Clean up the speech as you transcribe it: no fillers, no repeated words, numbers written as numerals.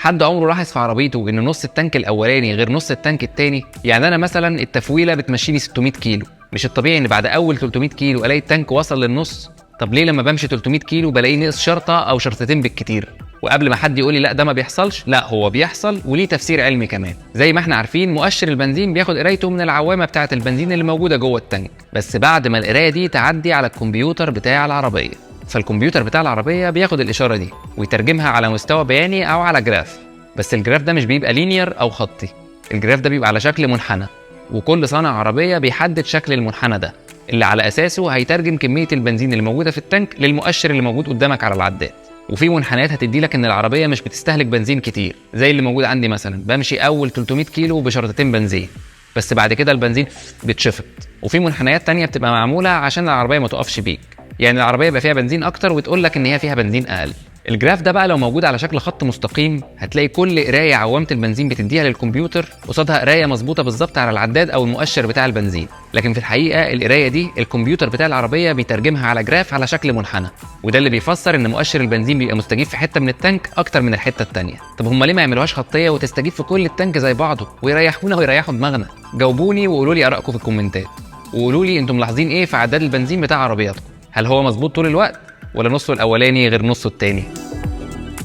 حد عمره لاحظ في عربيته ان نص التانك الاولاني غير نص التانك التاني؟ يعني انا مثلا التفويله بتمشيني 600 كيلو، مش الطبيعي ان بعد اول 300 كيلو الاقي التانك وصل للنص؟ طب ليه لما بمشي 300 كيلو بلاقيه نقص شرطه او شرطتين بالكتير؟ وقبل ما حد يقول لي لا ده ما بيحصلش، لا هو بيحصل وليه تفسير علمي كمان. زي ما احنا عارفين مؤشر البنزين بياخد قرايته من العوامه بتاعه البنزين اللي موجوده جوه التانك، بس بعد ما القرايه دي تعدي على الكمبيوتر بتاع العربيه. فالكمبيوتر بتاع العربيه بياخد الاشاره دي ويترجمها على مستوى بياني او على جراف، بس الجراف ده مش بيبقى لينير او خطي، الجراف ده بيبقى على شكل منحنى، وكل صانع عربيه بيحدد شكل المنحنى ده اللي على اساسه هيترجم كميه البنزين اللي موجوده في التانك للمؤشر اللي موجود قدامك على العداد. وفي منحنيات هتدي لك ان العربيه مش بتستهلك بنزين كتير، زي اللي موجود عندي مثلا بمشي اول 300 كيلو بشرطتين بنزين، بس بعد كده البنزين بيتشفط. وفي منحنيات تانية بتبقى معموله عشان العربيه ما تقفش بيك، يعني العربيه يبقى فيها بنزين اكتر وتقول لك ان هي فيها بنزين اقل. الجراف ده بقى لو موجود على شكل خط مستقيم هتلاقي كل قرايه عوامه البنزين بتديها للكمبيوتر قصادها قرايه مظبوطه بالظبط على العداد او المؤشر بتاع البنزين، لكن في الحقيقه القرايه دي الكمبيوتر بتاع العربيه بيترجمها على جراف على شكل منحنى، وده اللي بيفسر ان مؤشر البنزين بيبقى مستجيب في حته من التانك اكتر من الحته الثانيه. طب هم ليه ما يعملوهاش خطيه وتستجيب في كل التانك زي بعضه ويريحونا ويريحوا دماغنا؟ جاوبوني وقولوا لي ارائكم في الكومنتات، وقولوا لي انتم ملاحظين ايه في عداد البنزين بتاع عربياتكم، هل هو مظبوط طول الوقت ولا نصه الاولاني غير نصه الثاني؟